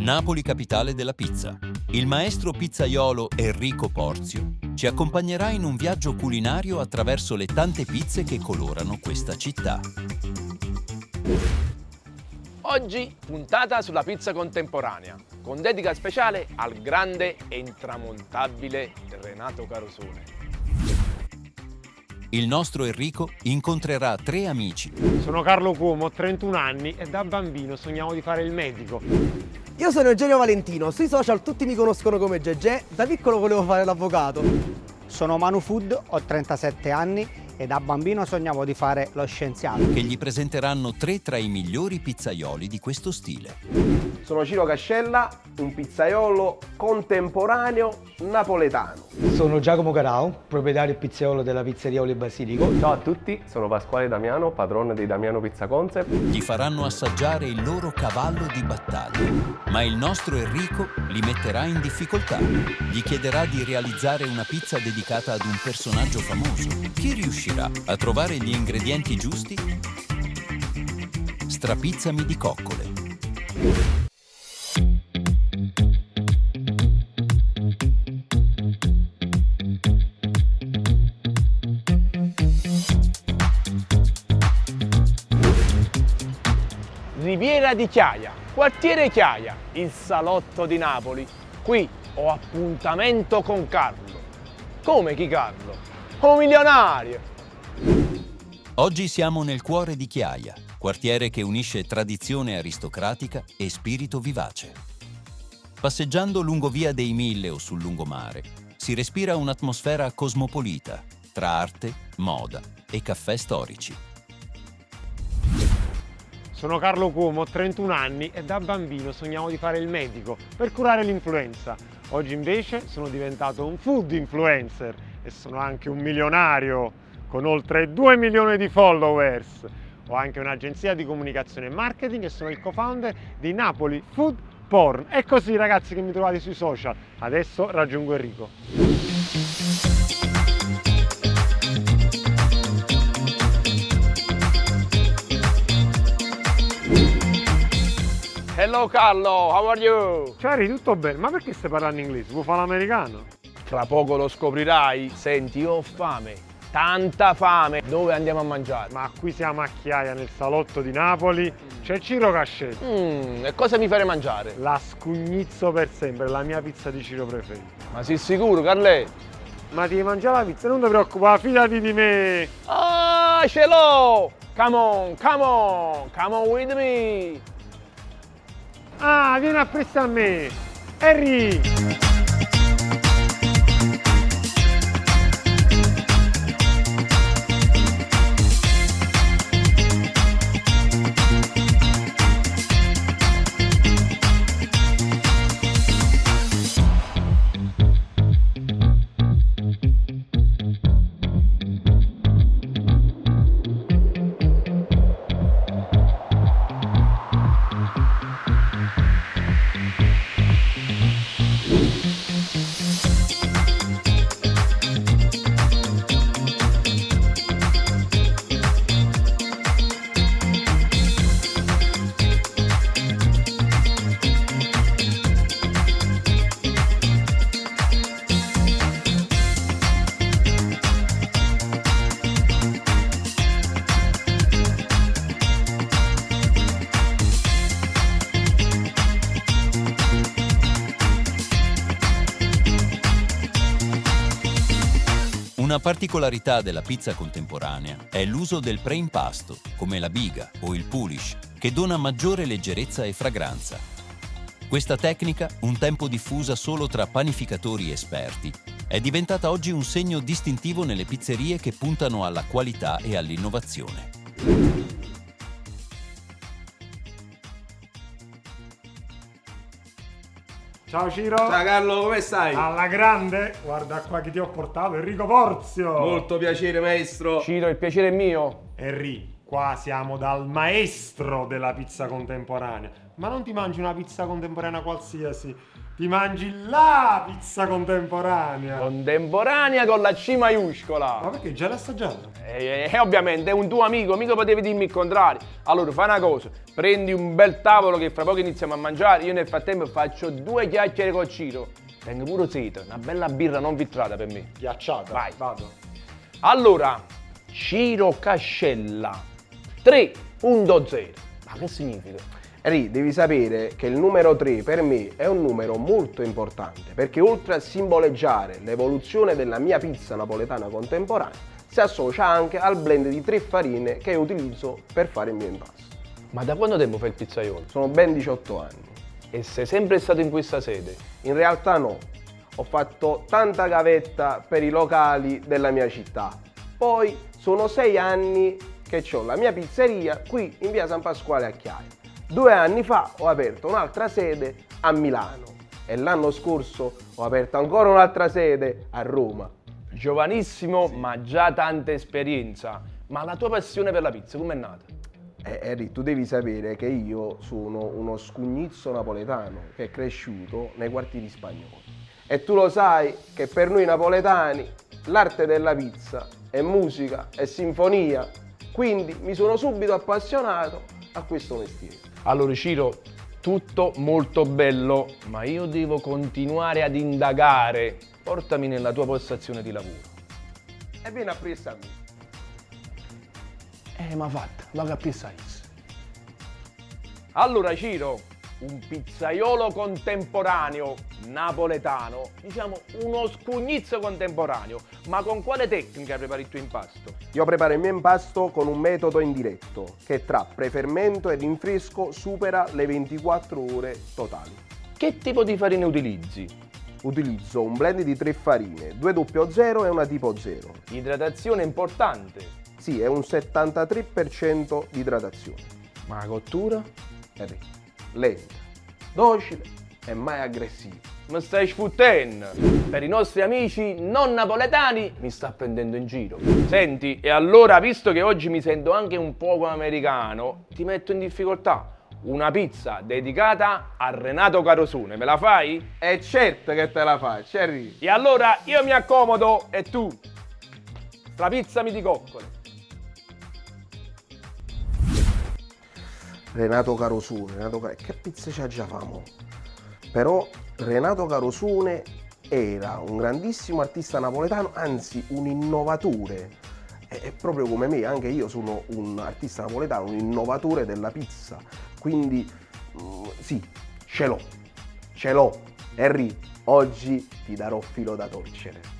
Napoli capitale della pizza. Il maestro pizzaiolo Enrico Porzio ci accompagnerà in un viaggio culinario attraverso le tante pizze che colorano questa città. Oggi puntata sulla pizza contemporanea, con dedica speciale al grande e intramontabile Renato Carosone. Il nostro Enrico incontrerà 3 amici. Sono Carlo Cuomo, ho 31 anni e da bambino sognavo di fare il medico. Io sono Eugenio Valentino, sui social tutti mi conoscono come Gegè, da piccolo volevo fare l'avvocato. Sono Manu Food, ho 37 anni e da bambino sognavo di fare lo scienziato. Che gli presenteranno 3 tra i migliori pizzaioli di questo stile. Sono Ciro Cascella, un pizzaiolo contemporaneo napoletano. Sono Giacomo Carao, proprietario e pizzaiolo della pizzeria Olio e Basilico. Ciao a tutti, sono Pasquale Damiano, padrone di Damiano Pizza Concept. Gli faranno assaggiare il loro cavallo di battaglia, ma il nostro Enrico li metterà in difficoltà. Gli chiederà di realizzare una pizza dedicata ad un personaggio famoso. Chi riuscirà a trovare gli ingredienti giusti? Strapizzami di coccole. Riviera di Chiaia, quartiere Chiaia, il salotto di Napoli. Qui ho appuntamento con Carlo. Come chi Carlo? Un milionario! Oggi siamo nel cuore di Chiaia, quartiere che unisce tradizione aristocratica e spirito vivace. Passeggiando lungo Via dei Mille o sul lungomare, si respira un'atmosfera cosmopolita, tra arte, moda e caffè storici. Sono Carlo Cuomo, ho 31 anni e da bambino sognavo di fare il medico per curare l'influenza. Oggi invece sono diventato un food influencer e sono anche un milionario con oltre 2 milioni di followers. Ho anche un'agenzia di comunicazione e marketing e sono il co-founder di Napoli Food Porn. È così ragazzi che mi trovate sui social. Adesso raggiungo Enrico. Hello Carlo, how are you? Ciao Eri, tutto bene? Ma perché stai parlando inglese? Vuoi fare l'americano? Fra poco lo scoprirai. Senti, io ho fame, tanta fame. Dove andiamo a mangiare? Ma qui siamo a Chiaia, nel salotto di Napoli. C'è Ciro Cascella. E cosa mi farei mangiare? La scugnizzo per sempre, la mia pizza di Ciro preferita. Ma sei sicuro, Carle? Ma ti devi mangiare la pizza, non ti preoccupare, fidati di me. Ah, ce l'ho! Come on, come on, come on with me! Ah, vieni a prestare a me. Harry! Una particolarità della pizza contemporanea è l'uso del preimpasto, come la biga o il pulish, che dona maggiore leggerezza e fragranza. Questa tecnica, un tempo diffusa solo tra panificatori esperti, è diventata oggi un segno distintivo nelle pizzerie che puntano alla qualità e all'innovazione. Ciao Ciro! Ciao Carlo, come stai? Alla grande! Guarda qua chi ti ho portato, Enrico Porzio! Molto piacere maestro. Ciro, il piacere è mio. Enrico, qua siamo dal maestro della pizza contemporanea. Ma non ti mangi una pizza contemporanea qualsiasi, ti mangi la pizza contemporanea. Contemporanea con la C maiuscola. Ma perché già l'hai assaggiata? Ovviamente è un tuo amico, mica potevi dirmi il contrario. Allora fai una cosa, prendi un bel tavolo che fra poco iniziamo a mangiare, io nel frattempo faccio 2 chiacchiere con Ciro. Tengo pure sete, una bella birra non filtrata per me. Ghiacciata. Vai. Vado. Allora, Ciro Cascella 3.0. Ma che significa? Ri, devi sapere che il numero 3 per me è un numero molto importante perché oltre a simboleggiare l'evoluzione della mia pizza napoletana contemporanea, si associa anche al blend di 3 farine che utilizzo per fare il mio impasto. Ma da quanto tempo fai il pizzaiolo? Sono ben 18 anni. E sei sempre stato in questa sede? In realtà no, ho fatto tanta gavetta per i locali della mia città. Poi sono 6 anni che ho la mia pizzeria qui in via San Pasquale a Chiaia. 2 anni fa ho aperto un'altra sede a Milano e l'anno scorso ho aperto ancora un'altra sede a Roma. Giovanissimo, ma già tanta esperienza. Ma la tua passione per la pizza com'è nata? Eri, tu devi sapere che io sono uno scugnizzo napoletano che è cresciuto nei quartieri spagnoli. E tu lo sai che per noi napoletani l'arte della pizza è musica, è sinfonia. Quindi mi sono subito appassionato a questo mestiere. Allora Ciro, tutto molto bello, ma io devo continuare ad indagare. Portami nella tua postazione di lavoro. E vieni a presa a me. Ma fatta, va a pensare. Allora Ciro, un pizzaiolo contemporaneo napoletano, diciamo uno scugnizzo contemporaneo, ma con quale tecnica prepari il tuo impasto? Io preparo il mio impasto con un metodo indiretto che tra prefermento e rinfresco supera le 24 ore totali. Che tipo di farine utilizzi? Utilizzo un blend di 3 farine, 2 00 e una tipo 0. Idratazione importante. Sì, è un 73% di idratazione. Ma la cottura? Lenta, docile e mai aggressiva. Mi stai sfuttendo! Per i nostri amici non napoletani mi sta prendendo in giro. Senti, e allora, visto che oggi mi sento anche un poco americano, ti metto in difficoltà. Una pizza dedicata a Renato Carosone, me la fai? È certo che te la faccio, Harry. E allora io mi accomodo e tu? La pizza mi dicoccole. Renato Carosone, che pizza c'ha già famo? Però Renato Carosone era un grandissimo artista napoletano, anzi un innovatore. È proprio come me, anche io sono un artista napoletano, un innovatore della pizza. Quindi sì, ce l'ho. Harry, oggi ti darò filo da torcere.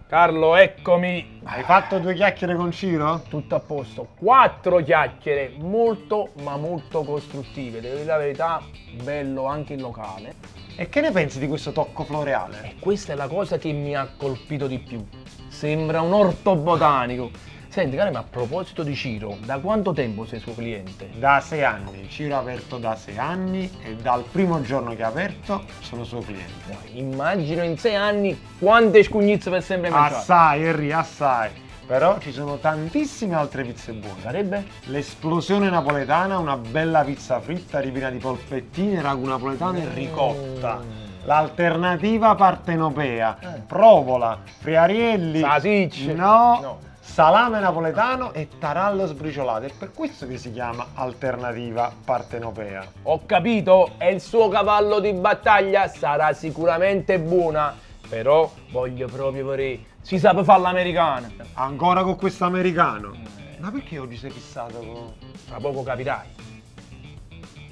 Carlo, eccomi. Hai fatto 2 chiacchiere con Ciro? Tutto a posto. 4 chiacchiere molto ma molto costruttive. Devo dire la verità, bello anche il locale. E che ne pensi di questo tocco floreale? E questa è la cosa che mi ha colpito di più. Sembra un orto botanico. Senti, caro, ma a proposito di Ciro, da quanto tempo sei suo cliente? Da 6 anni. Ciro ha aperto da 6 anni e dal primo giorno che ha aperto sono suo cliente. Immagino in 6 anni quante scugnizze per sempre mangiate. Assai, Henry, assai. Però ci sono tantissime altre pizze buone. Sarebbe? L'esplosione napoletana, una bella pizza fritta ripiena di polpettine, ragù napoletano e ricotta. L'alternativa partenopea, provola, friarielli, Salsicce. no, salame napoletano e tarallo sbriciolato. È per questo che si chiama alternativa partenopea. Ho capito, è il suo cavallo di battaglia, sarà sicuramente buona. Però voglio proprio vedere, si sa per fare l'americana. Ancora con questo americano? Ma perché oggi sei fissato con... Tra poco capirai.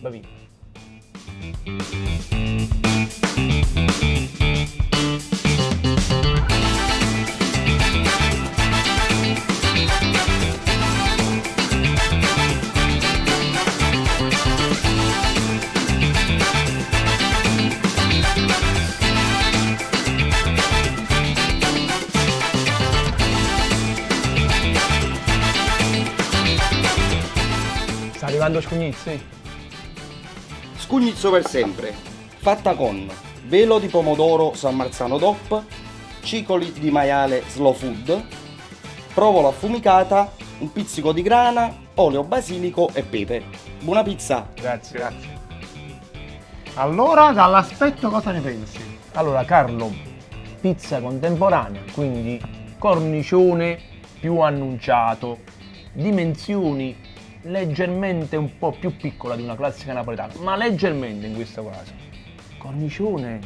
Va via. Sta arrivando Scugnizzi? Scugnizzo per sempre, fatta con velo di pomodoro San Marzano DOP, cicoli di maiale Slow Food, provola affumicata, un pizzico di grana, olio basilico e pepe. Buona pizza! Grazie. Allora, dall'aspetto cosa ne pensi? Allora, Carlo, pizza contemporanea, quindi cornicione più annunciato, dimensioni leggermente un po' più piccola di una classica napoletana, ma leggermente in questo caso. Cornicione,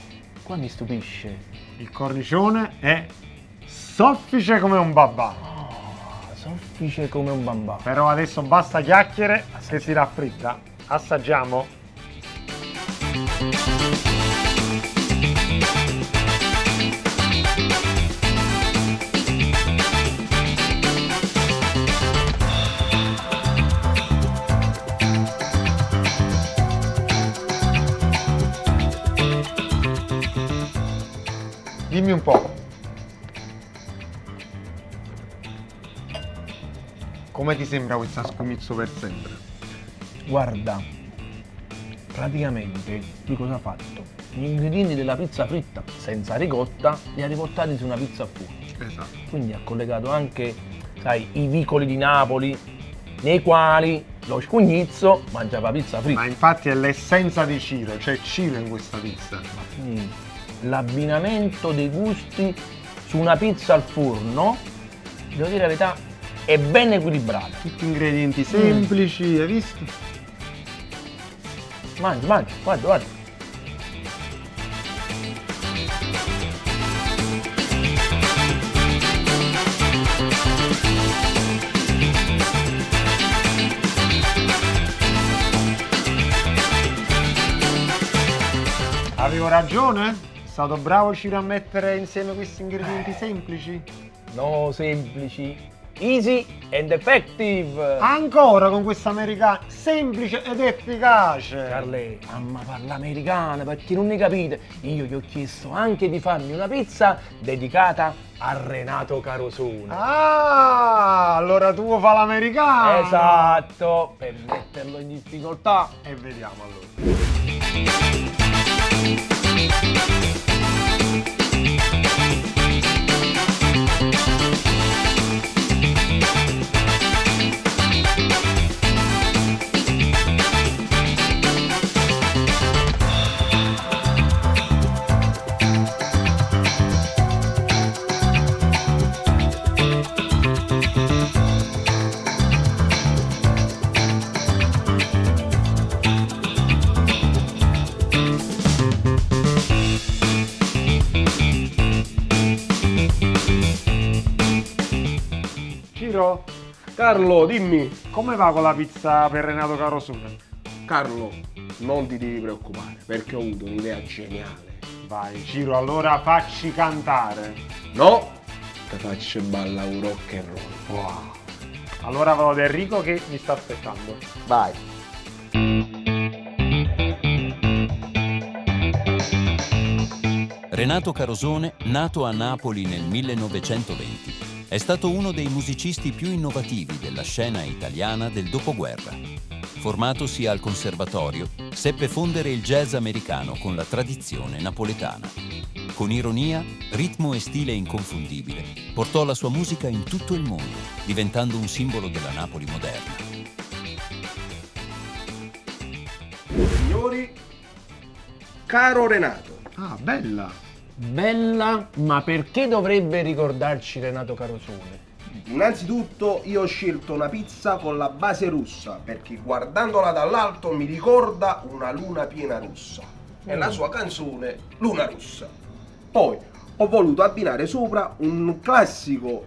qua mi stupisce. Il cornicione è soffice come un babà. Soffice come un bambà. Però adesso basta chiacchiere che si raffredda. Assaggiamo? Dimmi un po'. Come ti sembra questa scomizzo per sempre? Guarda, praticamente lui cosa ha fatto? Gli ingredienti della pizza fritta senza ricotta li ha riportati su una pizza a forno. Esatto. Quindi ha collegato anche, sai, i vicoli di Napoli nei quali lo scugnizzo mangiava pizza fritta. Ma infatti è l'essenza di Ciro, c'è Ciro in questa pizza. Quindi l'abbinamento dei gusti su una pizza al forno, devo dire la verità, è ben equilibrato. Tutti ingredienti semplici, hai visto? Mangi, guarda. Avevo ragione? È stato bravo Ciro a mettere insieme questi ingredienti semplici? No, semplici, easy and effective. Ancora con questa americana semplice ed efficace. Carle, mamma parla americana, perché non ne capite? Io gli ho chiesto anche di farmi una pizza dedicata a Renato Carosone. Ah, allora tu fa l'americana. Esatto, per metterlo in difficoltà. E vediamo allora. Ciro, Carlo, dimmi. come va con la pizza per Renato Carosone? Carlo, non ti devi preoccupare perché ho avuto un'idea geniale. Vai Ciro, allora facci cantare. No, ti faccio ballare un rock and roll. Wow. Allora vado da Enrico che mi sta aspettando. Vai. Renato Carosone, nato a Napoli nel 1920, è stato uno dei musicisti più innovativi della scena italiana del dopoguerra. Formatosi al conservatorio, seppe fondere il jazz americano con la tradizione napoletana. Con ironia, ritmo e stile inconfondibile, portò la sua musica in tutto il mondo, diventando un simbolo della Napoli moderna. Signori, caro Renato, Ah, bella. Bella, ma perché dovrebbe ricordarci Renato Carosone? innanzitutto io ho scelto una pizza con la base russa perché guardandola dall'alto mi ricorda una luna piena rossa e la sua canzone Luna Rossa. Poi ho voluto abbinare sopra un classico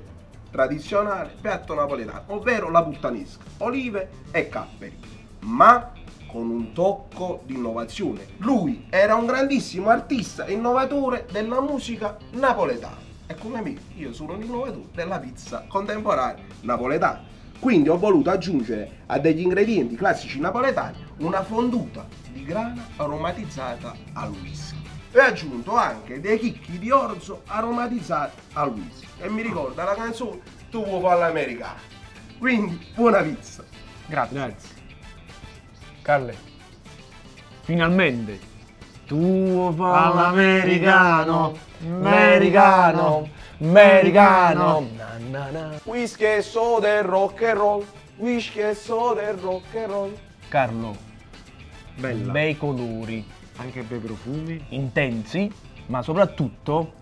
tradizionale piatto napoletano, ovvero la puttanesca, olive e capperi, ma con un tocco di innovazione. Lui era un grandissimo artista e innovatore della musica napoletana e come me io sono un innovatore della pizza contemporanea napoletana. Quindi ho voluto aggiungere a degli ingredienti classici napoletani una fonduta di grana aromatizzata al whisky e ho aggiunto anche dei chicchi di orzo aromatizzati al whisky e mi ricorda la canzone Tu vuoi fare l'americana. Quindi buona pizza. Grazie. Carle, finalmente tu fa l'americano, americano, americano. Na, na, na. Whisky e soda e rock and roll, whisky e soda e rock and roll. Carlo, Bella. bei colori, Anche bei profumi. intensi, ma soprattutto...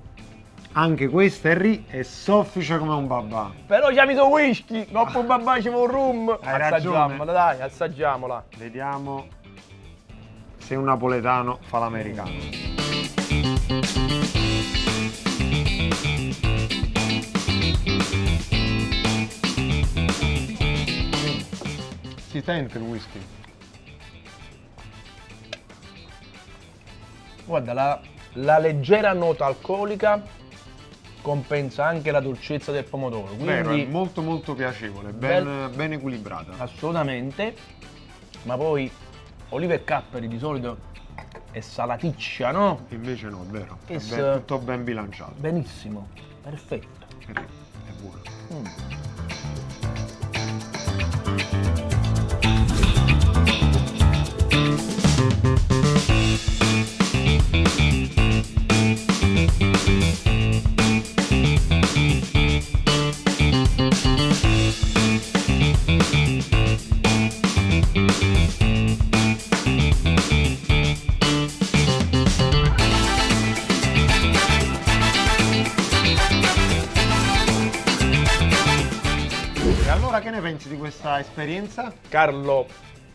Anche questa è soffice come un babà. Però c'è miso whisky, non può babà, c'è un rum. Hai ragione. Assaggiamola, dai, assaggiamola. Vediamo se un napoletano fa l'americano. Si sente il whisky? Guarda, la leggera nota alcolica compensa anche la dolcezza del pomodoro. Vero, è Quindi molto molto piacevole, ben equilibrata. assolutamente. Ma poi olive e capperi di solito è salaticcia, no? Invece no, è vero. È Is- tutto ben bilanciato. Benissimo, perfetto. È buono. E allora che ne pensi di questa esperienza? Carlo,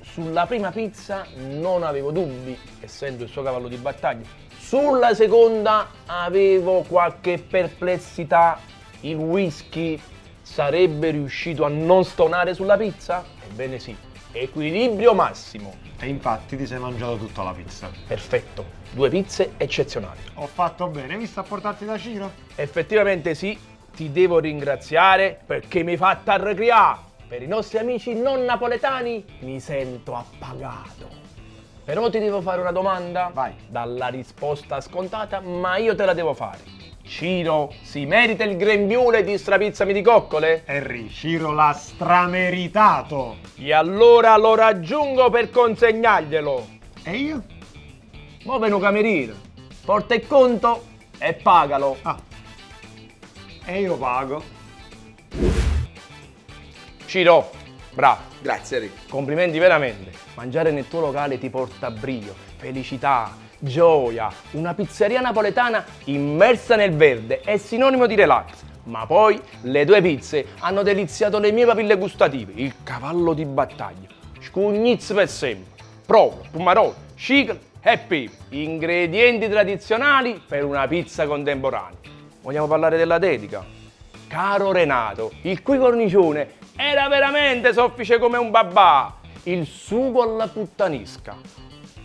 sulla prima pizza non avevo dubbi, essendo il suo cavallo di battaglia. Sulla seconda avevo qualche perplessità. Il whisky sarebbe riuscito a non stonare sulla pizza? Ebbene sì, equilibrio massimo. E infatti ti sei mangiato tutta la pizza. Perfetto, 2 pizze eccezionali. Ho fatto bene, hai visto a portarti da Ciro? Effettivamente sì, ti devo ringraziare perché mi hai fatto arrecreare. Per i nostri amici non napoletani mi sento appagato. Però ti devo fare una domanda? Vai. Dalla risposta scontata, ma io te la devo fare. Ciro si merita il grembiule di strapizzami di coccole? Harry, Ciro l'ha strameritato. E allora lo raggiungo per consegnarglielo. E io? Mo' venu cameriere, porta il conto e pagalo. Ah. E io pago. Ciro, bravo. Grazie Rick. Complimenti veramente. Mangiare nel tuo locale ti porta brio, felicità, gioia. Una pizzeria napoletana immersa nel verde è sinonimo di relax. Ma poi le 2 pizze hanno deliziato le mie papille gustative. Il cavallo di battaglia. Scugnizz per sempre. Provo, pumarolo, chicle e pepe. Ingredienti tradizionali per una pizza contemporanea. Vogliamo parlare della dedica? Caro Renato, il cui cornicione era veramente soffice come un babà. Il sugo alla puttanisca.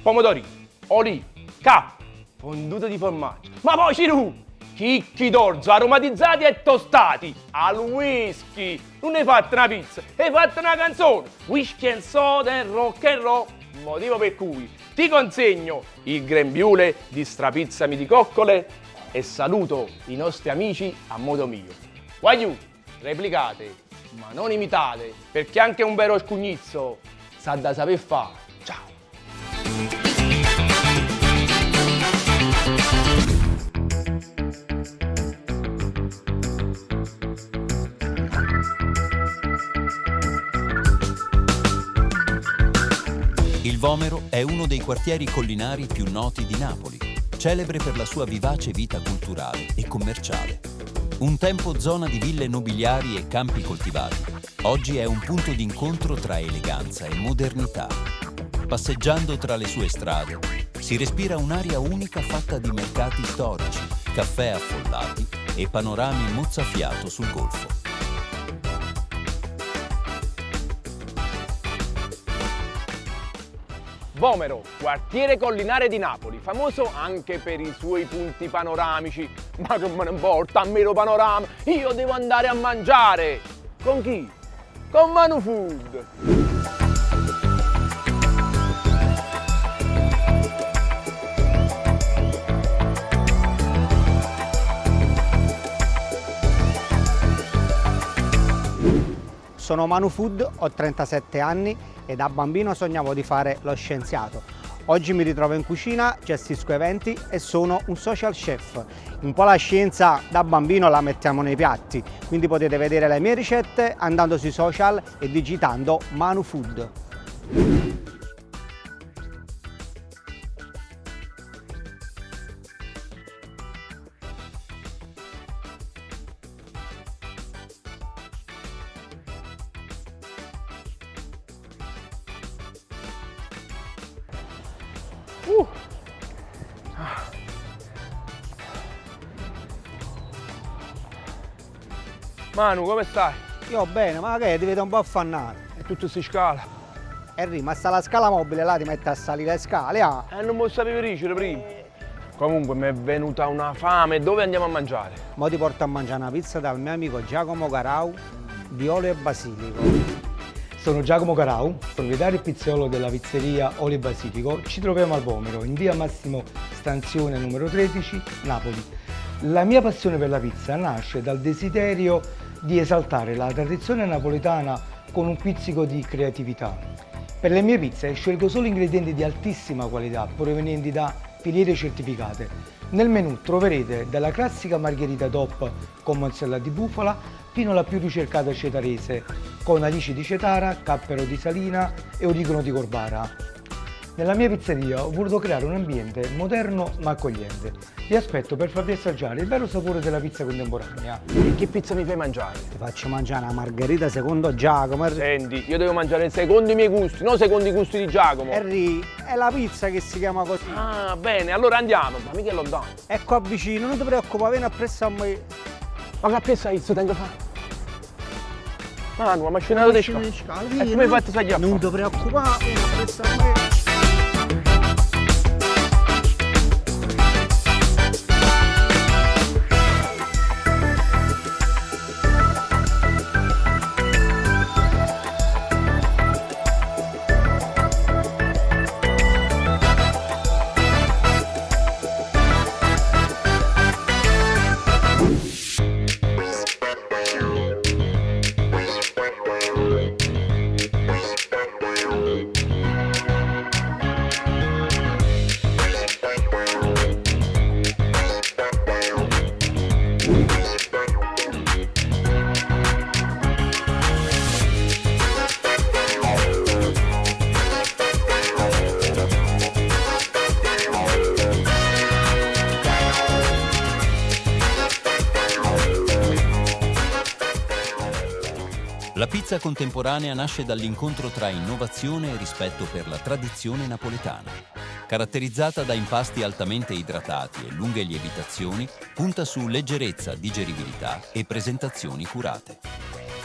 Pomodorini, olive, cappe, fondute di formaggio. Ma poi Ciro, chicchi d'orzo aromatizzati e tostati al whisky. Non hai fatto una pizza, hai fatto una canzone. Whisky and soda e rock and roll. Motivo per cui ti consegno il grembiule di strapizzami di coccole e saluto i nostri amici a modo mio. Guaiù, replicate, ma non imitate, perché anche un vero scugnizzo sa da saper fare. Ciao! Il Vomero è uno dei quartieri collinari più noti di Napoli, celebre per la sua vivace vita culturale e commerciale. Un tempo zona di ville nobiliari e campi coltivati, oggi è un punto d'incontro tra eleganza e modernità. Passeggiando tra le sue strade, si respira un'aria unica fatta di mercati storici, caffè affollati e panorami mozzafiato sul golfo. Vomero, quartiere collinare di Napoli, famoso anche per i suoi punti panoramici. Ma che me ne importa, a me lo panorama, io devo andare a mangiare. Con chi? Con Manu Food. Sono Manu Food, ho 37 anni e da bambino sognavo di fare lo scienziato. Oggi mi ritrovo in cucina, gestisco eventi e sono un social chef. Un po' la scienza da bambino la mettiamo nei piatti, quindi potete vedere le mie ricette andando sui social e digitando Manu Food. Manu, come stai? Io bene, ma che ti vedo un po' affannato. E tutto si scala. Henry, ma sta la scala mobile là, ti metti a salire le scale, ah? Non posso sapere prima. Comunque mi è venuta una fame, dove andiamo a mangiare? Mo ti porto a mangiare una pizza dal mio amico Giacomo Garau di olio e basilico. Sono Giacomo Garau, proprietario e pizzaiolo della pizzeria Olio e Basilico. Ci troviamo al Vomero, in via Massimo Stanzione numero 13, Napoli. La mia passione per la pizza nasce dal desiderio di esaltare la tradizione napoletana con un pizzico di creatività. Per le mie pizze scelgo solo ingredienti di altissima qualità provenienti da filiere certificate. Nel menù troverete dalla classica margherita DOP con mozzarella di bufala fino alla più ricercata cetarese con alici di cetara, cappero di salina e origano di Corvara. Nella mia pizzeria ho voluto creare un ambiente moderno ma accogliente. Vi aspetto per farvi assaggiare il vero sapore della pizza contemporanea. E che pizza mi fai mangiare? Ti faccio mangiare una margherita secondo Giacomo. Senti, io devo mangiare secondo i miei gusti, non secondo i gusti di Giacomo. Henry, è la pizza che si chiama così. Ah, bene, allora andiamo. Ma mica è lontano. È qua vicino, non ti preoccupare, vieni appresso a me. Ma che appresso hai visto, tengo fare? Manu, ma scenato di scala. E come hai fatto a Non ti preoccupare, vieni appresso a me. La pizza contemporanea nasce dall'incontro tra innovazione e rispetto per la tradizione napoletana. Caratterizzata da impasti altamente idratati e lunghe lievitazioni, punta su leggerezza, digeribilità e presentazioni curate.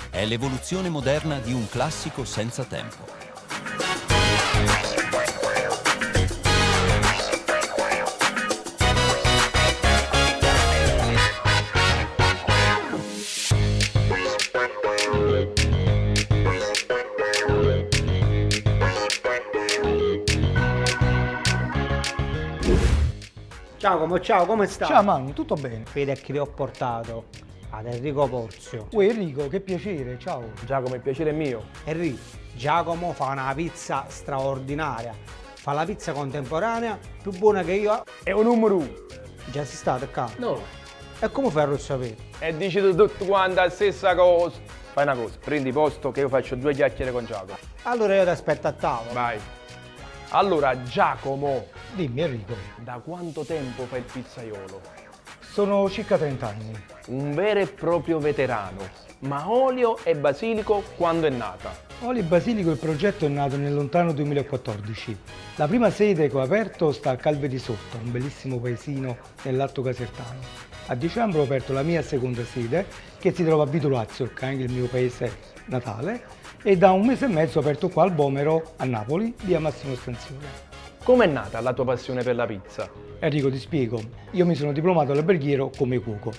È l'evoluzione moderna di un classico senza tempo. Giacomo, ciao, come stai? Ciao Manu, tutto bene? Vedi che ti ho portato ad Enrico Porzio. Uè Enrico, che piacere, ciao. Giacomo, il piacere è mio. Enrico, Giacomo fa una pizza straordinaria. Fa la pizza contemporanea più buona che io. È un numero uno. Già si sta qua? No. E come fai a sapere? E dici tutto quanto la stessa cosa. Fai una cosa, prendi posto che io faccio 2 chiacchiere con Giacomo. Allora io ti aspetto a tavola. Vai. Allora, Giacomo, Dimmi Enrico. da quanto tempo fai il pizzaiolo? Sono circa 30 anni. Un vero e proprio veterano. Ma Olio e Basilico quando è nata? Olio e Basilico, il progetto è nato nel lontano 2014. La prima sede che ho aperto sta a Calve di Sotto, un bellissimo paesino nell'Alto Casertano. A dicembre ho aperto la mia seconda sede, che si trova a Vitulazio, che è anche il mio paese natale, e da un mese e mezzo ho aperto qua al Vomero, a Napoli, via Massimo Stanzione. Com'è nata la tua passione per la pizza? Enrico, ti spiego. Io mi sono diplomato all'alberghiero come cuoco.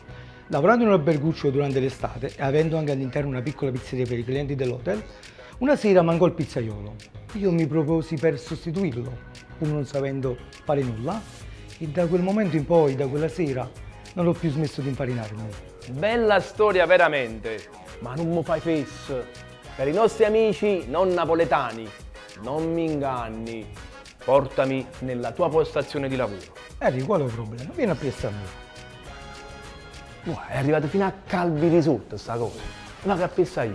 Lavorando in un alberguccio durante l'estate e avendo anche all'interno una piccola pizzeria per i clienti dell'hotel, una sera mancò il pizzaiolo. Io mi proposi per sostituirlo, pur non sapendo fare nulla, e da quel momento in poi, da quella sera, non ho più smesso di infarinarmi. Bella storia veramente, ma non mi fai fess. Per i nostri amici non napoletani, non mi inganni. Portami nella tua postazione di lavoro. Enrico, qual è il problema? Vieni a piazzare a me. Wow, è arrivato fino a Calvi di Sotto sta cosa. Ma che appessa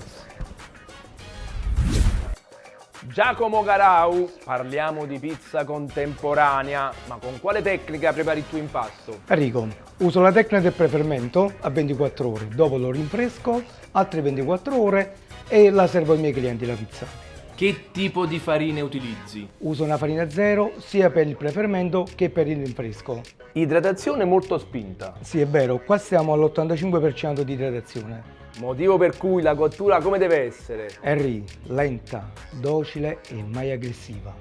Giacomo Garau, parliamo di pizza contemporanea, ma con quale tecnica prepari il tuo impasto? Enrico, uso la tecnica del prefermento a 24 ore, dopo lo rinfresco, altre 24 ore e la servo ai miei clienti la pizza. Che tipo di farine utilizzi? Uso una farina zero sia per il prefermento che per il rinfresco. Idratazione molto spinta, Sì, è vero, qua siamo all'85% di idratazione. motivo per cui la cottura come deve essere? Henry, lenta, docile e mai aggressiva.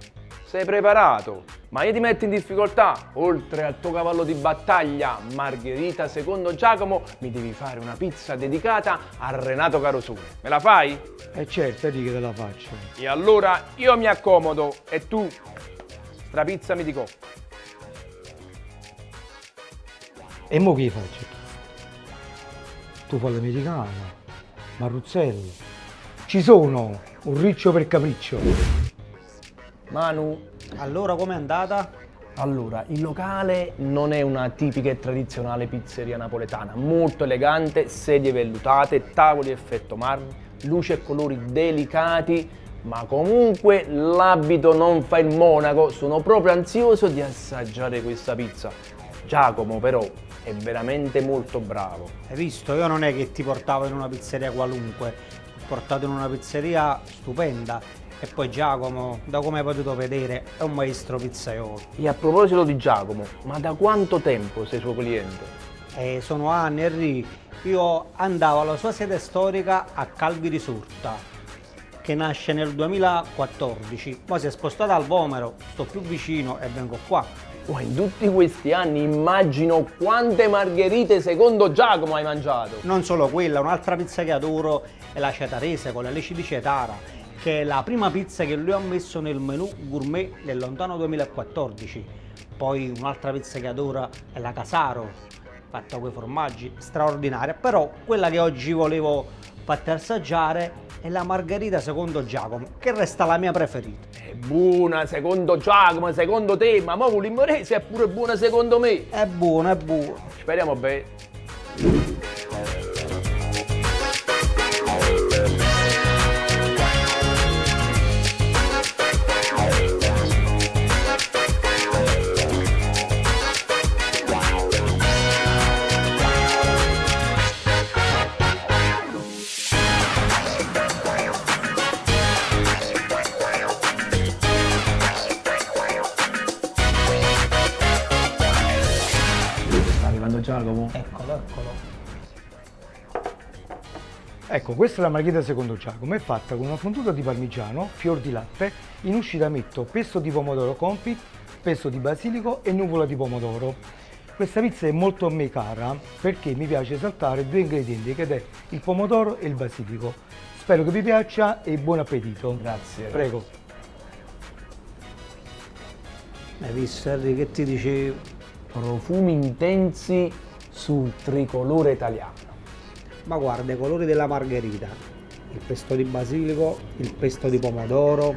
Sei preparato, ma io ti metto in difficoltà. Oltre al tuo cavallo di battaglia, Margherita secondo Giacomo, mi devi fare una pizza dedicata a Renato Carosone. Me la fai? E certo, è lì che te la faccio. E allora io mi accomodo e tu strapizzami di cocco. E mo che faccio? Tu fai l'americano, Maruzzello. Ci sono un riccio per capriccio. Manu, Allora, com'è andata? allora, il locale non è una tipica e tradizionale pizzeria napoletana, molto elegante, sedie vellutate, tavoli effetto marmi, luci e colori delicati, ma comunque l'abito non fa il monaco, sono proprio ansioso di assaggiare questa pizza. Giacomo però è veramente molto bravo. Hai visto? Io non è che ti portavo in una pizzeria qualunque, ti ho portato in una pizzeria stupenda. E poi Giacomo, da come hai potuto vedere, è un maestro pizzaiolo. E a proposito di Giacomo, ma da quanto tempo sei suo cliente? Sono anni, Henry. Io andavo alla sua sede storica a Calvi Risorta, che nasce nel 2014. Poi si è spostata al Vomero, sto più vicino e vengo qua. Oh, in tutti questi anni immagino quante margherite secondo Giacomo hai mangiato. Non solo quella, un'altra pizza che adoro è la cetarese con le leci di cetara, che è la prima pizza che lui ha messo nel menù gourmet nel lontano 2014. Poi un'altra pizza che adora è la Casaro, fatta con i formaggi, straordinaria. Però quella che oggi volevo farti assaggiare è la margherita secondo Giacomo, che resta la mia preferita. È buona secondo Giacomo, secondo te, ma mo volimmo vedere se è pure buona secondo me. È buona, è buona. Speriamo bene. Sta arrivando Giacomo? Eccolo, eccolo. Ecco, questa è la margherita secondo Giacomo, è fatta con una fonduta di parmigiano, fior di latte, in uscita metto pesto di pomodoro confit, pesto di basilico e nuvola di pomodoro. Questa pizza è molto a me cara perché mi piace saltare due ingredienti che è il pomodoro e il basilico. Spero che vi piaccia e buon appetito. Grazie. Prego. Hai visto, Henry, che ti dicevo? Profumi intensi sul tricolore italiano. Ma guarda, i colori della margherita, il pesto di basilico, il pesto di pomodoro,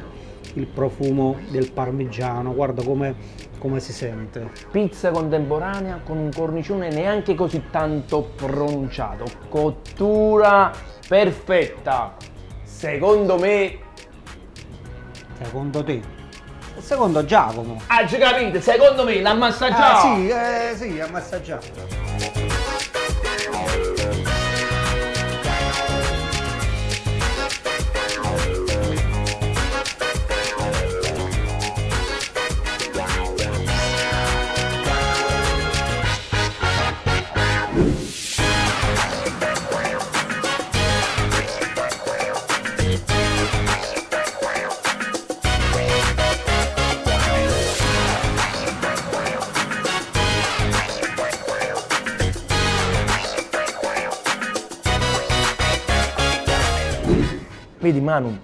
il profumo del parmigiano, guarda come si sente. Pizza contemporanea con un cornicione neanche così tanto pronunciato. Cottura perfetta. Secondo me. Secondo te? Secondo Giacomo. Ah, già capite, secondo me l'ha massaggiato. Sì, ha massaggiato. Vedi Manu,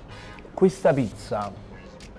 questa pizza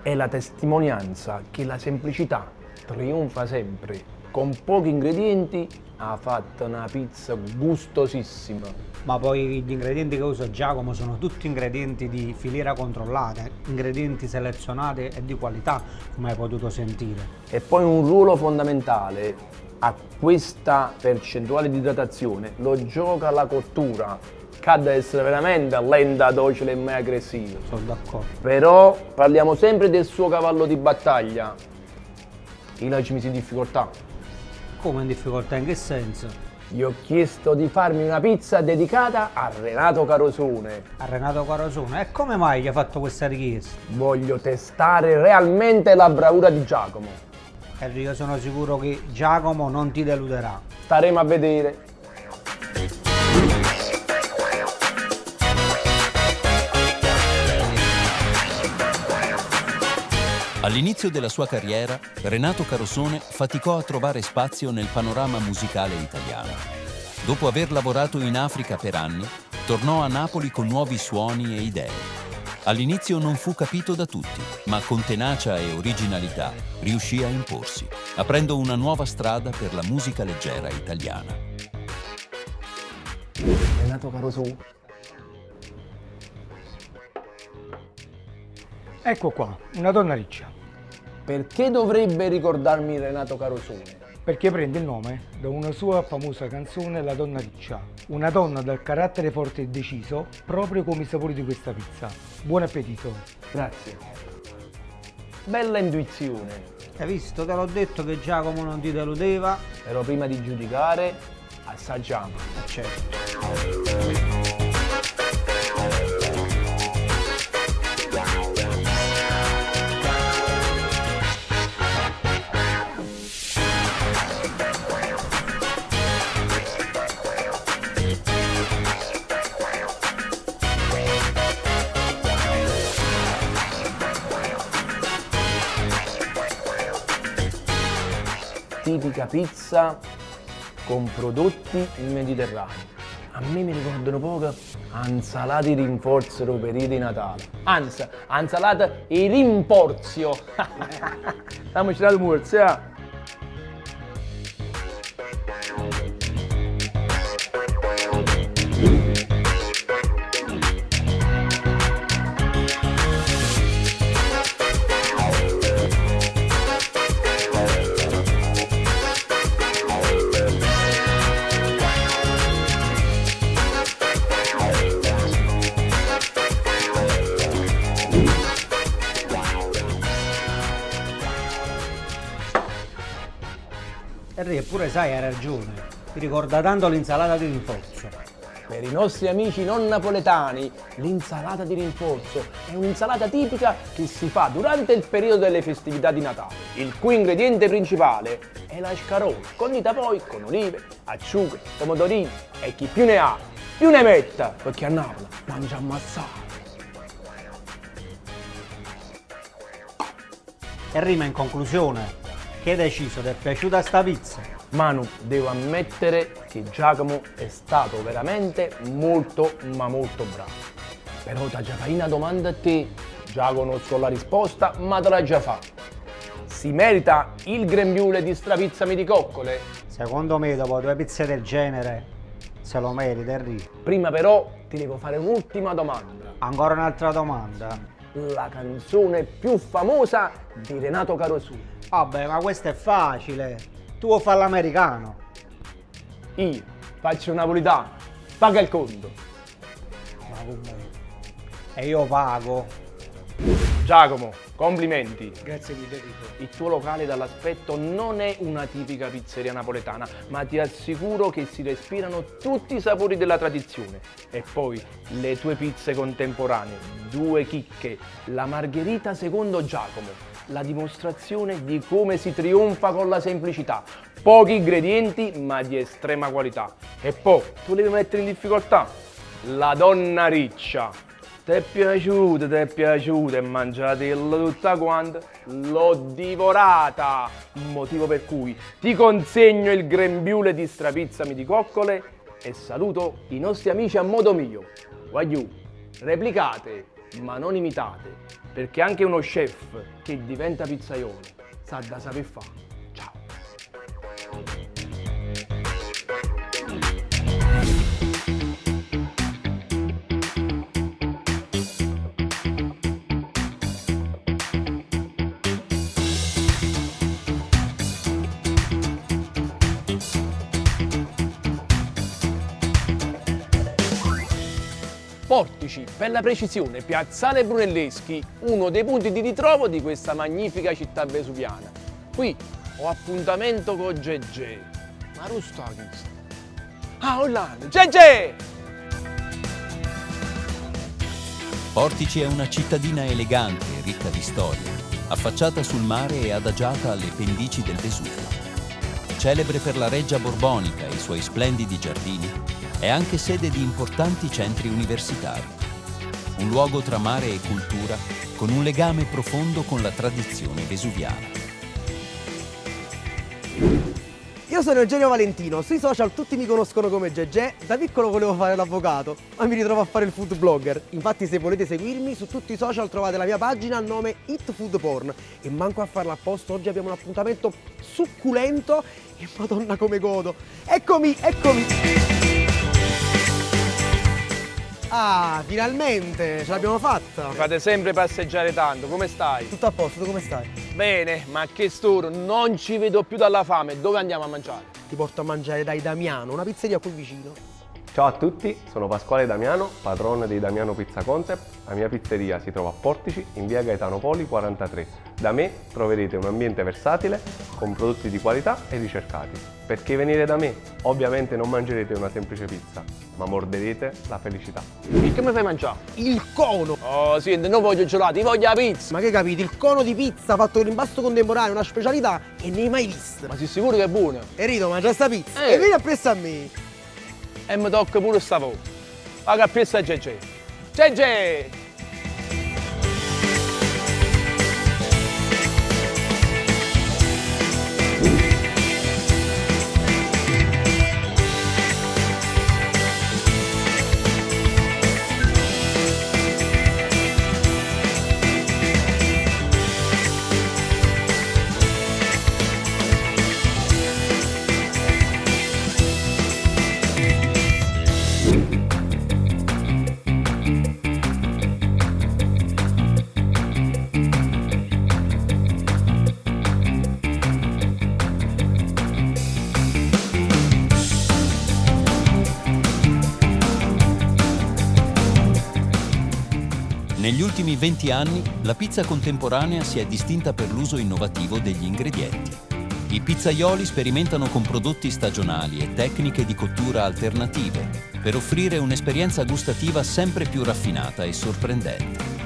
è la testimonianza che la semplicità trionfa sempre. Con pochi ingredienti ha fatto una pizza gustosissima. Ma poi gli ingredienti che usa Giacomo sono tutti ingredienti di filiera controllata, ingredienti selezionati e di qualità, come hai potuto sentire. E poi un ruolo fondamentale a questa percentuale di idratazione lo gioca la cottura, che ha da essere veramente lenta, docile e mai aggressiva. Sono d'accordo. Però parliamo sempre del suo cavallo di battaglia. Io la ci misi in difficoltà. Come in difficoltà? In che senso? Gli ho chiesto di farmi una pizza dedicata a Renato Carosone. A Renato Carosone? E come mai gli ha fatto questa richiesta? Voglio testare realmente la bravura di Giacomo. Henry, io sono sicuro che Giacomo non ti deluderà. Staremo a vedere. All'inizio della sua carriera, Renato Carosone faticò a trovare spazio nel panorama musicale italiano. Dopo aver lavorato in Africa per anni, tornò a Napoli con nuovi suoni e idee. All'inizio non fu capito da tutti, ma con tenacia e originalità riuscì a imporsi, aprendo una nuova strada per la musica leggera italiana. Renato Carosone. Ecco qua, una donna riccia. Perché dovrebbe ricordarmi Renato Carosone? Perché prende il nome da una sua famosa canzone, La donna riccia. Una donna dal carattere forte e deciso, proprio come i sapori di questa pizza. Buon appetito. Grazie. Bella intuizione. Hai visto? Te l'ho detto che Giacomo non ti deludeva. Però prima di giudicare, assaggiamo. Certo. Tipica pizza con prodotti mediterranei. A me mi ricordano poco insalata di rinforzero per i di Natale. Anzi, insalata di rimporzio. Stiamo girando morse, eh? Henry, eppure sai, hai ragione. Mi ricorda tanto l'insalata di rinforzo. Per i nostri amici non napoletani, l'insalata di rinforzo è un'insalata tipica che si fa durante il periodo delle festività di Natale, il cui ingrediente principale è la scarola, condita poi con olive, acciughe, pomodorini e chi più ne ha, più ne metta, perché a Napoli mangiamo assai. Henry, ma in conclusione, che hai deciso? Ti è piaciuta sta pizza? Manu, devo ammettere che Giacomo è stato veramente molto ma molto bravo. Però ti già fai una domanda a te. Giacomo non so la risposta, ma te la già fa. Si merita il grembiule di strapizzami di coccole? Secondo me, dopo 2 pizze del genere, se lo merita, Henry. Prima però ti devo fare un'ultima domanda. Ancora un'altra domanda. La canzone più famosa di Renato Carosone. Vabbè, ma questo è facile. Tu vuoi fare l'americano? Io faccio un napolitano. Paga il conto. Ma come? E io pago. Giacomo, complimenti. Grazie mille Enrico. Il tuo locale dall'aspetto non è una tipica pizzeria napoletana, ma ti assicuro che si respirano tutti i sapori della tradizione. E poi le tue pizze contemporanee, 2 chicche, la margherita secondo Giacomo, la dimostrazione di come si trionfa con la semplicità. Pochi ingredienti, ma di estrema qualità. E poi, tu devi mettere in difficoltà la donna riccia. Ti è piaciuta e mangiatela tutta quanta? L'ho divorata! Motivo per cui ti consegno il grembiule di strapizzami di coccole e saluto i nostri amici a modo mio. Voglio, replicate, ma non imitate, perché anche uno chef che diventa pizzaiolo sa da saper fare. Ciao! Portici, per la precisione, Piazzale Brunelleschi, uno dei punti di ritrovo di questa magnifica città vesuviana. Qui ho appuntamento con Gegè. Ma rusta questo? Ah, Orlando! GG! Portici è una cittadina elegante e ricca di storia, affacciata sul mare e adagiata alle pendici del Vesuvio. Celebre per la reggia borbonica e i suoi splendidi giardini, è anche sede di importanti centri universitari. Un luogo tra mare e cultura, con un legame profondo con la tradizione vesuviana. Io sono Eugenio Valentino, sui social tutti mi conoscono come Gegè, da piccolo volevo fare l'avvocato, ma mi ritrovo a fare il food blogger. Infatti se volete seguirmi su tutti i social trovate la mia pagina al nome It Food Porn. E manco a farla apposta, oggi abbiamo un appuntamento succulento e madonna come godo. Eccomi, eccomi! Ah, finalmente, ce l'abbiamo fatta! Mi fate sempre passeggiare tanto, come stai? Tutto a posto, tu come stai? Bene, ma che storo, non ci vedo più dalla fame, dove andiamo a mangiare? Ti porto a mangiare dai Damiano, una pizzeria qui vicino. Ciao a tutti, sono Pasquale Damiano, padrone dei Damiano Pizza Concept. La mia pizzeria si trova a Portici, in via Gaetano Poli 43. Da me troverete un ambiente versatile, con prodotti di qualità e ricercati. Perché venire da me? Ovviamente non mangerete una semplice pizza, ma morderete la felicità. E che mi fai mangiare? Il cono! Oh sì, non voglio gelati, voglio la pizza! Ma che capite? Il cono di pizza fatto con impasto contemporaneo, una specialità che ne hai mai vista. Ma sei sicuro che è buono? Enrico, mangia sta pizza Eh. e vieni appresso a me. E mi tocca pure sta volta. Paga a pizza GG! GG! Negli ultimi 20 anni, la pizza contemporanea si è distinta per l'uso innovativo degli ingredienti. I pizzaioli sperimentano con prodotti stagionali e tecniche di cottura alternative per offrire un'esperienza gustativa sempre più raffinata e sorprendente.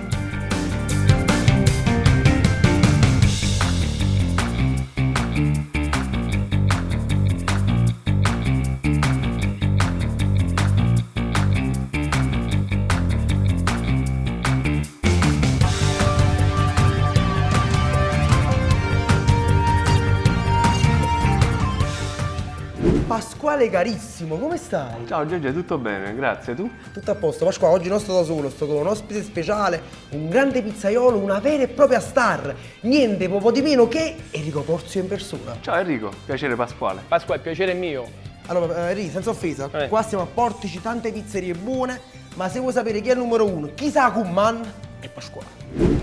Pasquale carissimo, come stai? Ciao Giorgio, tutto bene? Grazie, tu? Tutto a posto, Pasquale, oggi non sto da solo, sto con un ospite speciale, un grande pizzaiolo, una vera e propria star, niente poco di meno che Enrico Porzio in persona. Ciao Enrico, piacere Pasquale. Pasqua, il piacere è mio. Allora, Enrico, senza offesa, qua stiamo a Portici, tante pizzerie buone, ma se vuoi sapere chi è il numero uno, chi sa Cumman, è Pasquale.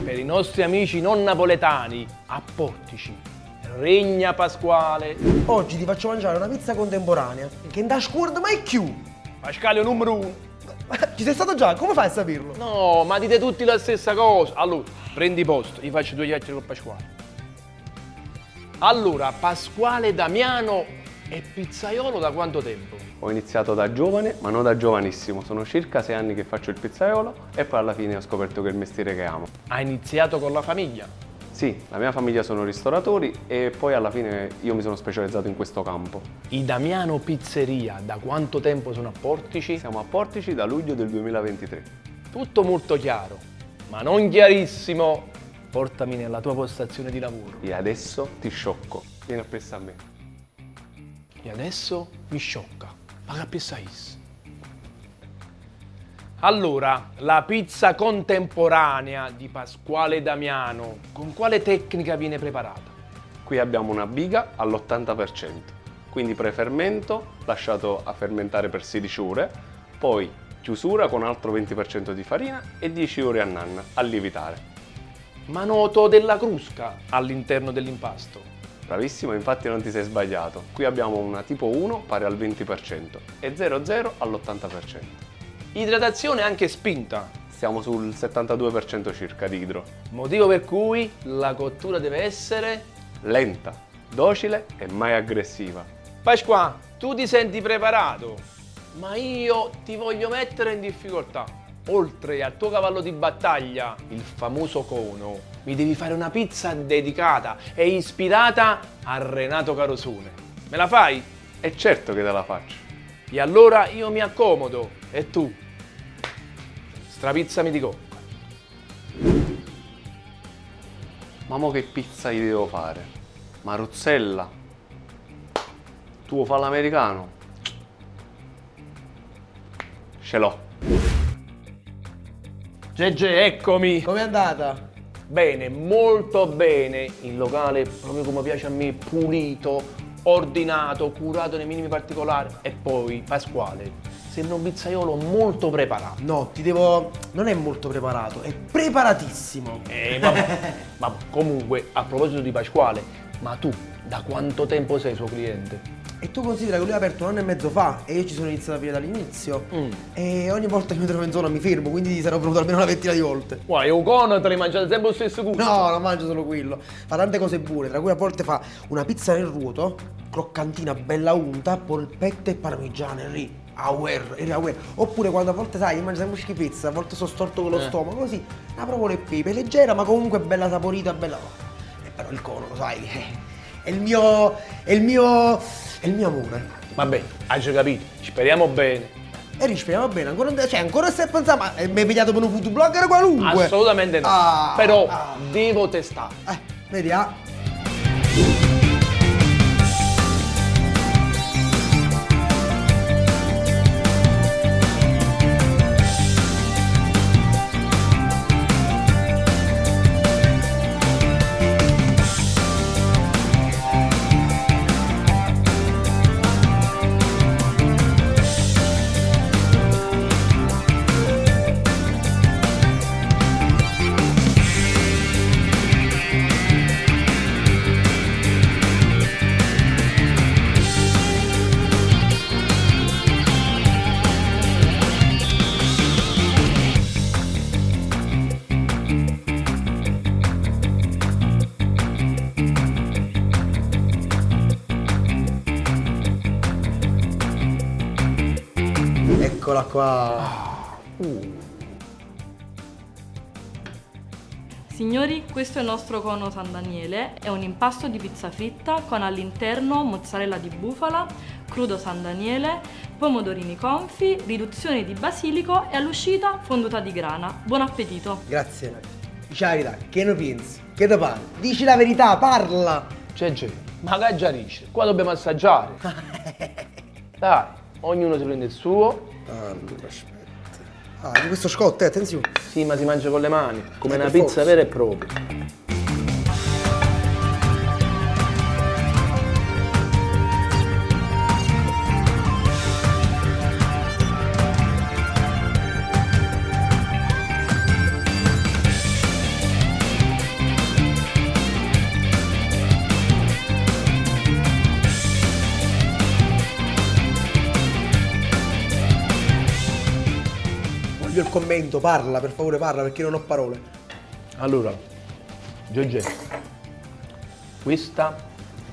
Per i nostri amici non napoletani, a Portici, regna Pasquale. Oggi ti faccio mangiare una pizza contemporanea, che non da scorda mai più. Pasquale è numero uno. Ci sei stato già, come fai a saperlo? No, ma dite tutti la stessa cosa. Allora, prendi posto, gli faccio due chiacchiere con Pasquale. Allora, Pasquale Damiano è pizzaiolo da quanto tempo? Ho iniziato da giovane, ma non da giovanissimo. Sono circa 6 anni che faccio il pizzaiolo e poi alla fine ho scoperto che è il mestiere che amo. Ha iniziato con la famiglia? Sì, la mia famiglia sono ristoratori e poi alla fine io mi sono specializzato in questo campo. I Damiano Pizzeria, da quanto tempo sono a Portici? Siamo a Portici da luglio del 2023. Tutto molto chiaro, ma non chiarissimo. Portami nella tua postazione di lavoro. E adesso ti sciocco. Vieni appresso a me. E adesso mi sciocca. Paga più sais. Allora, la pizza contemporanea di Pasquale Damiano, con quale tecnica viene preparata? Qui abbiamo una biga all'80%, quindi prefermento lasciato a fermentare per 16 ore, poi chiusura con altro 20% di farina e 10 ore a nanna a lievitare. Ma noto della crusca all'interno dell'impasto. Bravissimo, infatti non ti sei sbagliato. Qui abbiamo una tipo 1 pari al 20% e 00 all'80%. Idratazione anche spinta. Siamo sul 72% circa di idro. Motivo per cui la cottura deve essere... Lenta, docile e mai aggressiva. Pasqua, tu ti senti preparato? Ma io ti voglio mettere in difficoltà. Oltre al tuo cavallo di battaglia, il famoso cono, mi devi fare una pizza dedicata e ispirata a Renato Carosone. Me la fai? E certo che te la faccio. E allora io mi accomodo e tu strapizzami di cocco. Ma mo che pizza gli devo fare? Maruzzella? Tu vuoi fare l'americano? Ce l'ho. Gege, eccomi! Com'è andata? Bene, molto bene. Il locale, proprio come piace a me, pulito, ordinato, curato nei minimi particolari. E poi, Pasquale, sembra un pizzaiolo molto preparato. No, non è molto preparato, è preparatissimo. Ma comunque, a proposito di Pasquale, ma tu da quanto tempo sei suo cliente? E tu considera che lui ha aperto 1 anno e mezzo fa e io ci sono iniziato a aprire dall'inizio. E ogni volta che mi trovo in zona mi fermo, quindi sarò venuto almeno una ventina di volte. Guarda, un cono te l'hai mangiato sempre lo stesso gusto? No, non mangio solo quello. Fa tante cose buone, tra cui a volte fa una pizza nel ruoto, croccantina, bella unta, polpette e parmigiane, aware. Oppure quando a volte, sai, io mangio sempre schifezza, a volte sono storto con lo stomaco, così, una provola e pepe, leggera ma comunque bella saporita, bella... però il cono, lo sai, è il mio amore. Vabbè, hai già capito, speriamo bene. E risperiamo bene, ancora stai pensando, ma mi hai pigliato per un food blogger qualunque? Assolutamente no, però devo testare. Vedi, ah. Eccola qua. Signori, questo è il nostro cono San Daniele, è un impasto di pizza fritta con all'interno mozzarella di bufala, crudo San Daniele, pomodorini confit, riduzione di basilico e all'uscita fonduta di grana. Buon appetito! Grazie. Dici la verità, che ne pensi? Che te pare? Dici la verità, parla! Magari già dice, qua dobbiamo assaggiare. Dai, ognuno si prende il suo. Allora, aspetta. Di questo scotto, attenzione. Sì, ma si mangia con le mani, come una per pizza forza. vera e propria. Voglio il commento, parla, per favore parla, perché non ho parole. Allora, Giorgio, questa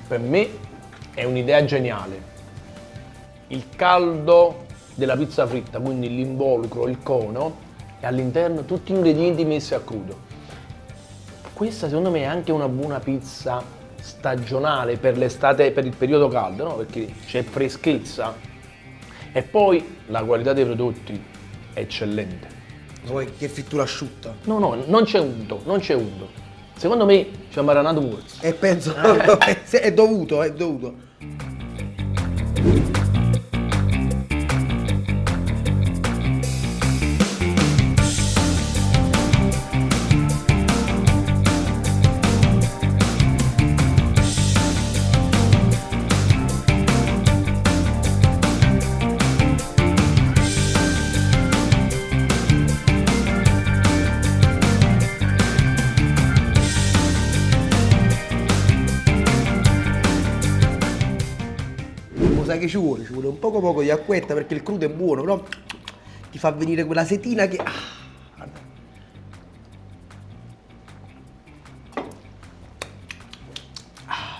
per me è un'idea geniale. Il caldo della pizza fritta, quindi l'involucro, il cono, e all'interno tutti gli ingredienti messi a crudo. Questa secondo me è anche una buona pizza stagionale per l'estate, per il periodo caldo, no? Perché c'è freschezza. E poi la qualità dei prodotti è eccellente. Poi che frittura asciutta. No, non c'è unto, non c'è unto. Secondo me c'è un maranato morso. E penso, è dovuto, è dovuto. Sai che ci vuole un poco di acquetta perché il crudo è buono, però ti fa venire quella setina che...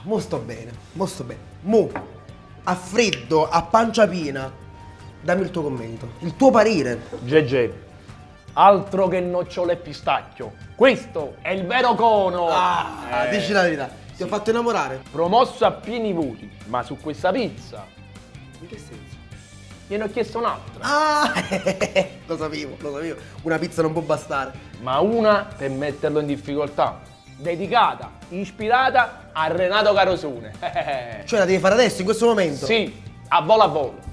mo sto bene, mo sto bene. Mo, a freddo, a pancia piena, Dammi il tuo commento, il tuo parere. GG, altro che nocciole e pistacchio. Questo è il vero cono. Dici la verità, ti ho fatto innamorare. Promosso a pieni voti, ma su questa pizza In che senso? gliene ho chiesto un'altra. Lo sapevo. Una pizza non può bastare. Ma una per metterlo in difficoltà. Dedicata, ispirata a Renato Carosone. Cioè la devi fare adesso, in questo momento? Sì, a volo a volo.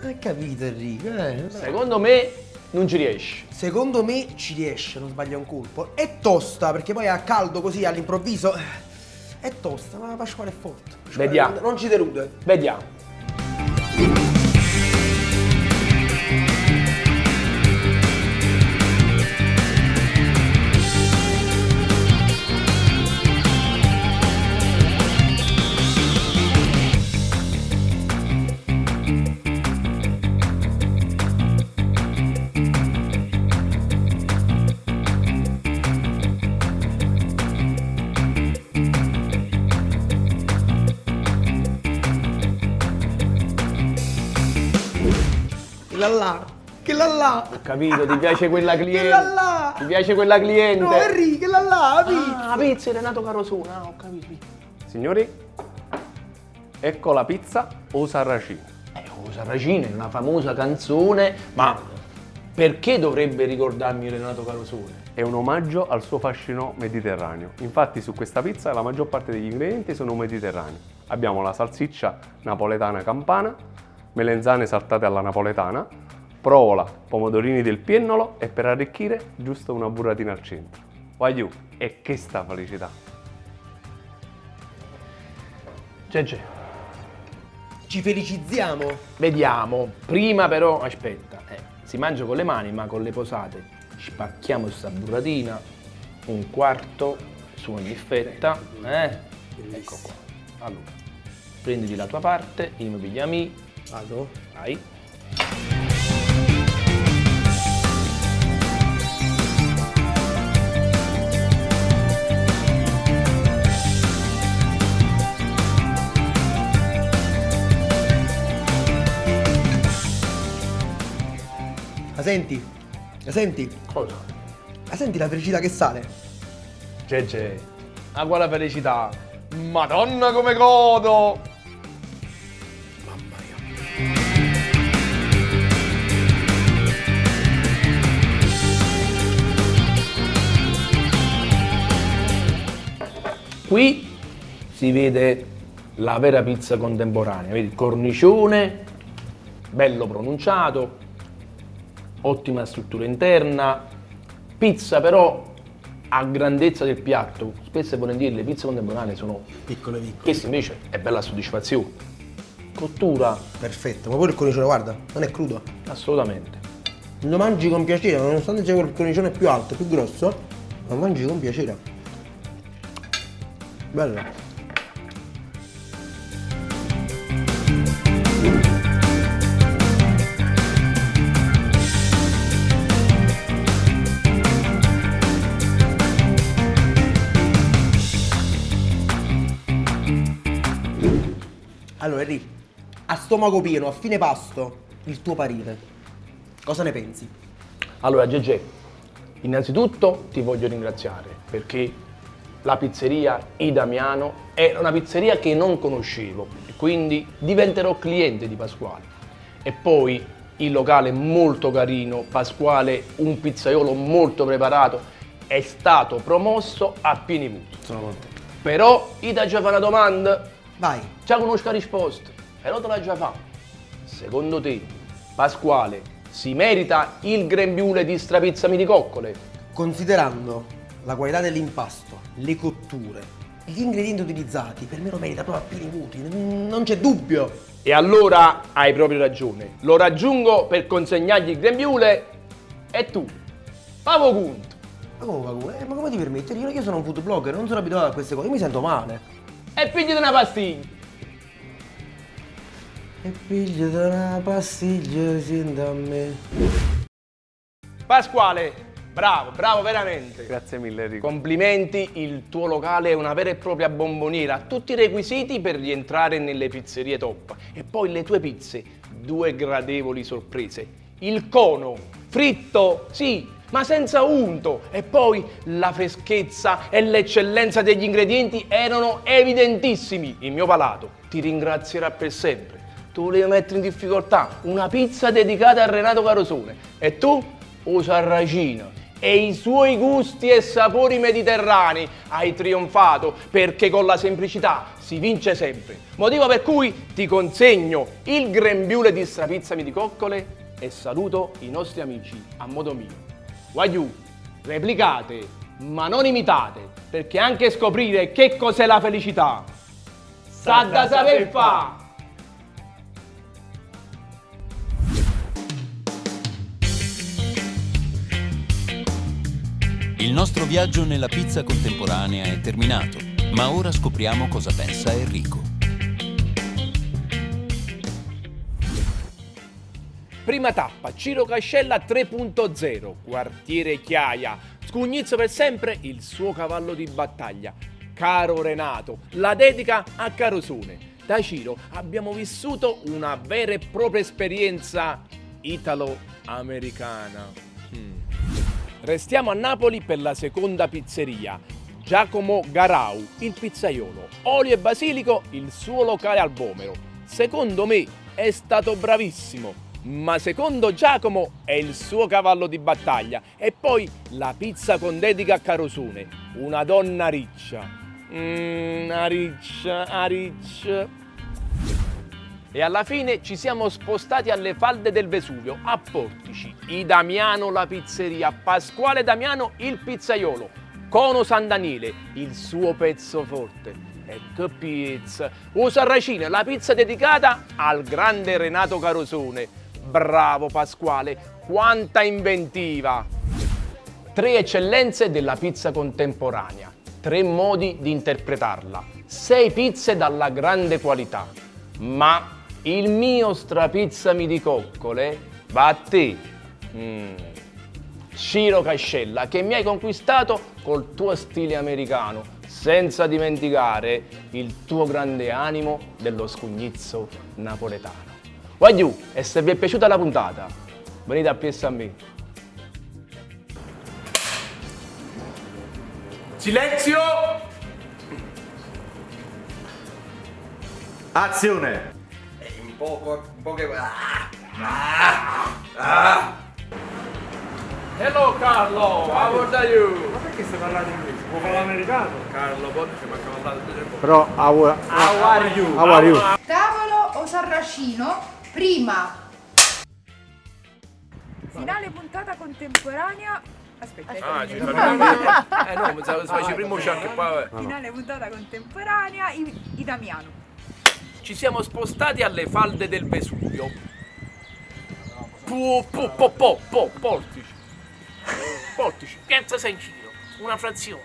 Hai capito, Enrico? Secondo me non ci riesci. Secondo me ci riesce, non sbaglio un colpo. È tosta, perché poi a caldo così all'improvviso. È tosta, ma Pasquale è forte. Pasquale Vediamo. Non ci delude. Vediamo. Che là. Ho capito, ti piace quella cliente? Che là. Ti piace quella cliente? No, Enrico, che là, la pizza. Ah, pizza di Renato Carosone, ho capito. Signori, ecco la pizza o sarracino. O sarracino è una famosa canzone, ma perché dovrebbe ricordarmi Renato Carosone? È un omaggio al suo fascino mediterraneo. Infatti su questa pizza la maggior parte degli ingredienti sono mediterranei. Abbiamo la salsiccia napoletana campana, melenzane saltate alla napoletana, provola, pomodorini del piennolo e per arricchire giusto una burratina al centro. Voglio, e che sta felicità! GG. Ci felicizziamo. Vediamo. Prima però, aspetta, si mangia con le mani ma con le posate. Spacchiamo sta burratina, un quarto su ogni fetta, Ecco qua. Allora, prenditi la tua parte, io mi piglio la mia. Vado. Vai. La senti? La senti? Cosa? La senti la felicità che sale? GG. Ah, quale felicità. Madonna come godo! Mamma mia. Qui si vede la vera pizza contemporanea, vedi? Cornicione, bello pronunciato, ottima struttura interna, pizza però a grandezza del piatto. Spesso e volentieri le pizze contemporanee sono Piccole. questa invece è bella soddisfazione. Cottura, Perfetto, ma pure il cornicione, guarda, non è crudo. assolutamente. Lo mangi con piacere, nonostante sia il cornicione più alto, più grosso, lo mangi con piacere. Bello. Allora, Enrico, a stomaco pieno, a fine pasto, il tuo parere, cosa ne pensi? Allora GG, innanzitutto ti voglio ringraziare perché la pizzeria I Damiano è una pizzeria che non conoscevo e quindi diventerò cliente di Pasquale. E poi il locale molto carino, Pasquale un pizzaiolo molto preparato, è stato promosso a pieni voti. Sono contento. Però io ti già fa una domanda, Vai. già conosco la risposta, però te la già fa. Secondo te Pasquale si merita il grembiule di strapizzami di coccole? Considerando la qualità dell'impasto, le cotture, gli ingredienti utilizzati, per me lo merita proprio a pieni voti, non c'è dubbio. E allora hai proprio ragione, lo raggiungo per consegnargli il grembiule e tu, Pavo Conto. Ma come ti permetti? Io sono un food blogger, non sono abituato a queste cose, io mi sento male. E pigliati una pastiglia. E pigliati una pastiglia, senti a me. Pasquale, bravo veramente. Grazie mille Enrico. Complimenti, il tuo locale è una vera e propria bomboniera, ha tutti i requisiti per rientrare nelle pizzerie top. E poi le tue pizze, due gradevoli sorprese. Il cono, fritto, sì, ma senza unto. E poi la freschezza e l'eccellenza degli ingredienti erano evidentissimi. Il mio palato ti ringrazierà per sempre. Tu volevi mettere in difficoltà una pizza dedicata a Renato Carosone e tu, o sarracino, e i suoi gusti e sapori mediterranei hai trionfato, perché con la semplicità si vince sempre. Motivo per cui ti consegno il grembiule di Strapizzami di coccole e saluto i nostri amici a modo mio. Wagyu, replicate, ma non imitate, perché anche scoprire che cos'è la felicità sa da saper fa! Il nostro viaggio nella pizza contemporanea è terminato, ma ora scopriamo cosa pensa Enrico. Prima tappa, Ciro Cascella 3.0, quartiere Chiaia, Scugnizzo per sempre, il suo cavallo di battaglia. Caro Renato, la dedica a Carosone. Da Ciro abbiamo vissuto una vera e propria esperienza italo-americana. Restiamo a Napoli per la seconda pizzeria, Giacomo Garau, il pizzaiolo. Olio e basilico, il suo locale al Vomero. Secondo me è stato bravissimo, ma secondo Giacomo è il suo cavallo di battaglia. E poi la pizza con dedica a Carosone, una donna riccia. Riccia. E alla fine ci siamo spostati alle falde del Vesuvio, a Portici, I Damiano la pizzeria, Pasquale Damiano il pizzaiolo, Cono San Daniele, il suo pezzo forte. E che pizza! O Sarracino, la pizza dedicata al grande Renato Carosone. Bravo Pasquale, quanta inventiva! 3 eccellenze della pizza contemporanea, 3 modi di interpretarla, 6 pizze dalla grande qualità. Ma il mio strapizzami di coccole va a te, Ciro Cascella, che mi hai conquistato col tuo stile americano, senza dimenticare il tuo grande animo dello scugnizzo napoletano. Wagyu, e se vi è piaciuta la puntata, venite a piessa a me. Silenzio! Azione! Un po' che... Hello Carlo, how old are you? Ma perché stai parlando inglese? Può parlare americano? Carlo, poi che mi ha parlato tutto il tempo. Però, how are you? Tavolo o sarracino? Prima. Finale puntata contemporanea. Aspetta, ci no, pensavo si faceva prima uscire che poi... Finale puntata contemporanea, I Damiano. Ci siamo spostati alle falde del Vesuvio. Portici, Piazza San Ciro, una frazione.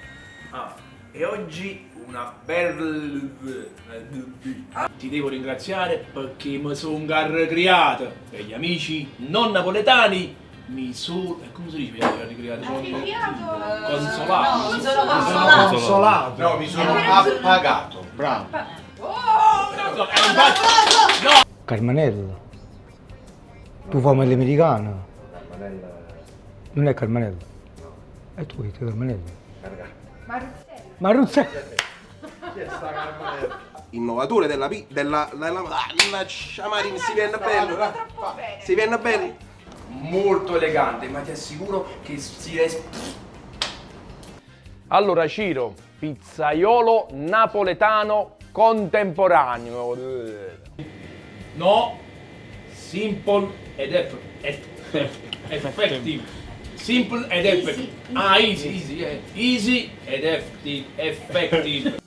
E oggi una bella... Ti devo ringraziare perché mi sono carricreato e gli amici non napoletani mi sono... come si dice? Consolato. No, mi sono appagato. Bravo. Carmanella. Tu fai l'americano. Non è Carmanella. E tu dici Carmanella. Maruzzello. Innovatore della si viene bello. Molto elegante, ma ti assicuro che si resta... Allora Ciro, pizzaiolo napoletano contemporaneo. No, simple ed effective. Simple ed effective. Easy ed effective.